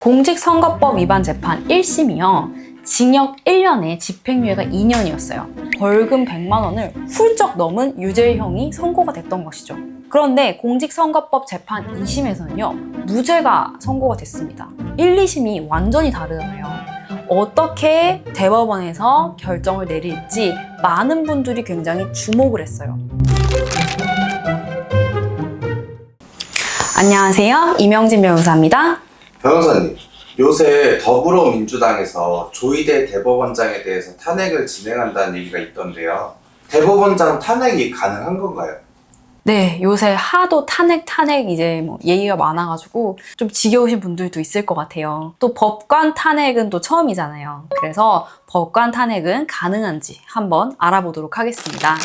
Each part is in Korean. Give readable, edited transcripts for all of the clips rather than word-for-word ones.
공직선거법 위반 재판 1심이요. 징역 1년에 집행유예가 2년이었어요. 벌금 100만 원을 훌쩍 넘은 유죄형이 선고가 됐던 것이죠. 그런데 공직선거법 재판 2심에서는요. 무죄가 선고가 됐습니다. 1, 2심이 완전히 다르잖아요. 어떻게 대법원에서 결정을 내릴지 많은 분들이 굉장히 주목을 했어요. 안녕하세요. 이명진 변호사입니다. 변호사님, 요새 더불어민주당에서 조희대 대법원장에 대해서 탄핵을 진행한다는 얘기가 있던데요. 대법원장 탄핵이 가능한 건가요? 네, 요새 하도 탄핵 이제 얘기가 많아가지고 좀 지겨우신 분들도 있을 것 같아요. 또 법관 탄핵은 또 처음이잖아요. 그래서 법관 탄핵은 가능한지 한번 알아보도록 하겠습니다.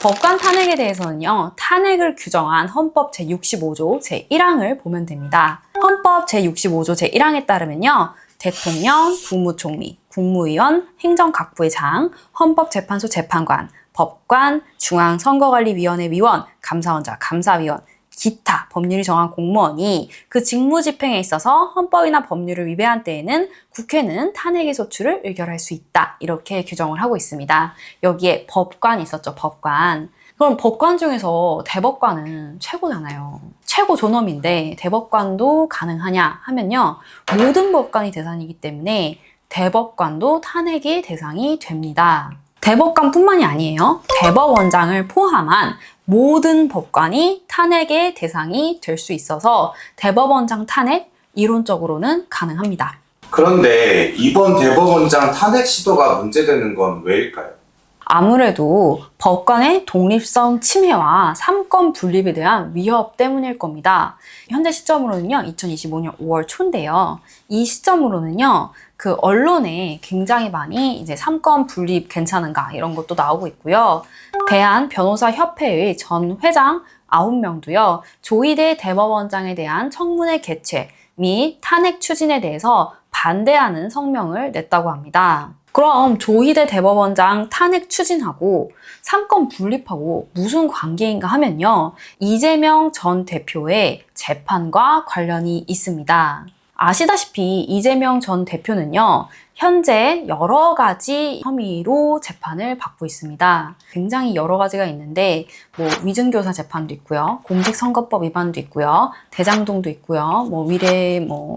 법관 탄핵에 대해서는요, 탄핵을 규정한 헌법 제65조 제1항을 보면 됩니다. 헌법 제65조 제1항에 따르면요, 대통령, 국무총리, 국무위원, 행정각부의장, 헌법재판소 재판관, 법관, 중앙선거관리위원회 위원, 감사원장, 감사위원, 기타 법률이 정한 공무원이 그 직무 집행에 있어서 헌법이나 법률을 위배한 때에는 국회는 탄핵의 소추를 의결할 수 있다. 이렇게 규정을 하고 있습니다. 여기에 법관이 있었죠, 법관. 그럼 법관 중에서 대법관은 최고잖아요. 최고 존엄인데 대법관도 가능하냐 하면요. 모든 법관이 대상이기 때문에 대법관도 탄핵의 대상이 됩니다. 대법관뿐만이 아니에요. 대법원장을 포함한 모든 법관이 탄핵의 대상이 될 수 있어서 대법원장 탄핵 이론적으로는 가능합니다. 그런데 이번 대법원장 탄핵 시도가 문제되는 건 왜일까요? 아무래도 법관의 독립성 침해와 삼권 분립에 대한 위협 때문일 겁니다. 현재 시점으로는요, 2025년 5월 초인데요. 이 시점으로는요, 그 언론에 굉장히 많이 이제 삼권 분립 괜찮은가 이런 것도 나오고 있고요. 대한변호사협회의 전 회장 9명도요, 조희대 대법원장에 대한 청문회 개최 및 탄핵 추진에 대해서 반대하는 성명을 냈다고 합니다. 그럼 조희대 대법원장 탄핵 추진하고 삼권 분립하고 무슨 관계인가 하면요. 이재명 전 대표의 재판과 관련이 있습니다. 아시다시피 이재명 전 대표는요. 현재 여러 가지 혐의로 재판을 받고 있습니다. 굉장히 여러 가지가 있는데 위증교사 재판도 있고요. 공직선거법 위반도 있고요. 대장동도 있고요.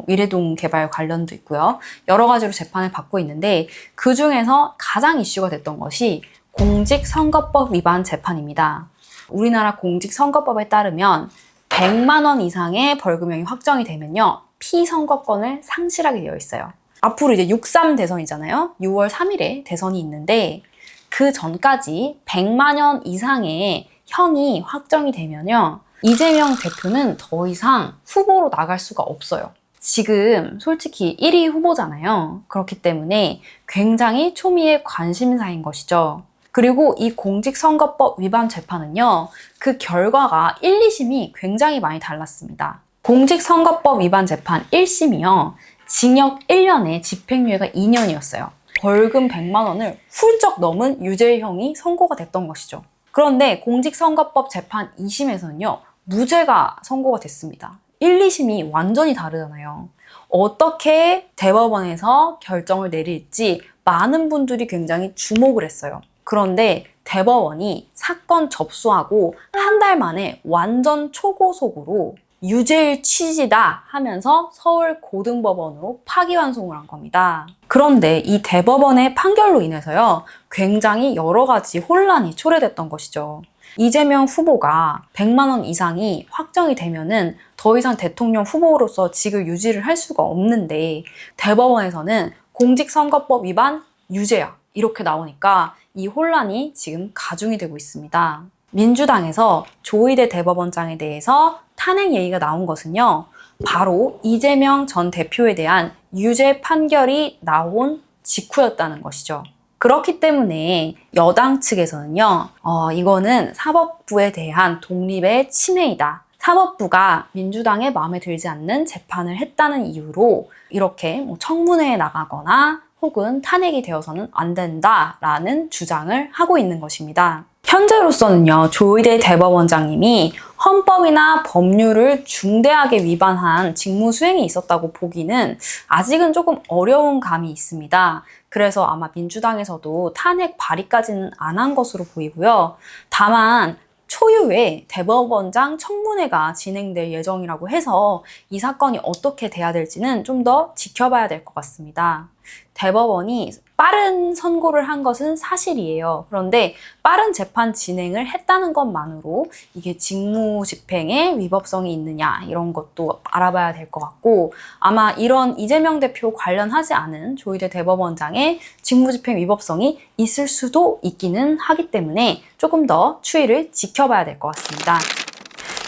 위례동 개발 관련도 있고요. 여러 가지로 재판을 받고 있는데 그 중에서 가장 이슈가 됐던 것이 공직선거법 위반 재판입니다. 우리나라 공직선거법에 따르면 100만 원 이상의 벌금형이 확정이 되면요. 피선거권을 상실하게 되어 있어요. 앞으로 이제 6.3 대선이잖아요. 6월 3일에 대선이 있는데 그 전까지 100만 원 이상의 형이 확정이 되면요. 이재명 대표는 더 이상 후보로 나갈 수가 없어요. 지금 솔직히 1위 후보잖아요. 그렇기 때문에 굉장히 초미의 관심사인 것이죠. 그리고 이 공직선거법 위반 재판은요. 그 결과가 1, 2심이 굉장히 많이 달랐습니다. 공직선거법 위반 재판 1심이요. 징역 1년에 집행유예가 2년이었어요. 벌금 100만 원을 훌쩍 넘은 유죄형이 선고가 됐던 것이죠. 그런데 공직선거법 재판 2심에서는요. 무죄가 선고가 됐습니다. 1, 2심이 완전히 다르잖아요. 어떻게 대법원에서 결정을 내릴지 많은 분들이 굉장히 주목을 했어요. 그런데 대법원이 사건 접수하고 한 달 만에 완전 초고속으로 유죄일 취지다 하면서 서울고등법원으로 파기환송을 한 겁니다. 그런데 이 대법원의 판결로 인해서요, 굉장히 여러 가지 혼란이 초래됐던 것이죠. 이재명 후보가 100만 원 이상이 확정이 되면은 더 이상 대통령 후보로서 직을 유지를 할 수가 없는데 대법원에서는 공직선거법 위반 유죄야 이렇게 나오니까 이 혼란이 지금 가중이 되고 있습니다. 민주당에서 조희대 대법원장에 대해서 탄핵 얘기가 나온 것은요. 바로 이재명 전 대표에 대한 유죄 판결이 나온 직후였다는 것이죠. 그렇기 때문에 여당 측에서는요. 이거는 사법부에 대한 독립의 침해이다. 사법부가 민주당의 마음에 들지 않는 재판을 했다는 이유로 이렇게 청문회에 나가거나 혹은 탄핵이 되어서는 안 된다라는 주장을 하고 있는 것입니다. 현재로서는요, 조희대 대법원장님이 헌법이나 법률을 중대하게 위반한 직무 수행이 있었다고 보기는 아직은 조금 어려운 감이 있습니다. 그래서 아마 민주당에서도 탄핵 발의까지는 안 한 것으로 보이고요. 다만 초유의 대법원장 청문회가 진행될 예정이라고 해서 이 사건이 어떻게 돼야 될지는 좀 더 지켜봐야 될 것 같습니다. 대법원이 빠른 선고를 한 것은 사실이에요. 그런데 빠른 재판 진행을 했다는 것만으로 이게 직무집행에 위법성이 있느냐 이런 것도 알아봐야 될 것 같고, 아마 이런 이재명 대표 관련하지 않은 조희대 대법원장의 직무집행 위법성이 있을 수도 있기는 하기 때문에 조금 더 추이를 지켜봐야 될 것 같습니다.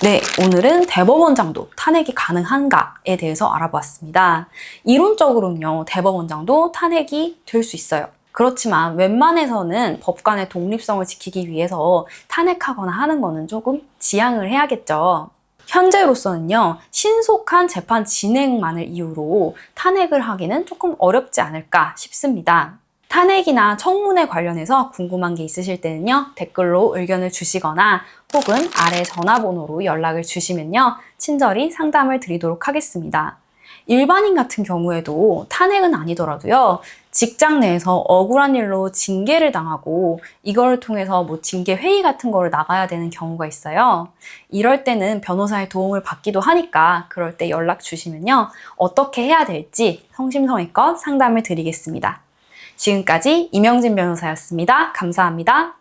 네, 오늘은 대법원장도 탄핵이 가능한가에 대해서 알아보았습니다. 이론적으로는요, 대법원장도 탄핵이 될 수 있어요. 그렇지만 웬만해서는 법관의 독립성을 지키기 위해서 탄핵하거나 하는 거는 조금 지양을 해야겠죠. 현재로서는요, 신속한 재판 진행만을 이유로 탄핵을 하기는 조금 어렵지 않을까 싶습니다. 탄핵이나 청문회 관련해서 궁금한 게 있으실 때는요, 댓글로 의견을 주시거나 혹은 아래 전화번호로 연락을 주시면요, 친절히 상담을 드리도록 하겠습니다. 일반인 같은 경우에도 탄핵은 아니더라도요, 직장 내에서 억울한 일로 징계를 당하고 이걸 통해서 뭐 징계 회의 같은 거를 나가야 되는 경우가 있어요. 이럴 때는 변호사의 도움을 받기도 하니까 그럴 때 연락 주시면요, 어떻게 해야 될지 성심성의껏 상담을 드리겠습니다. 지금까지 이명진 변호사였습니다. 감사합니다.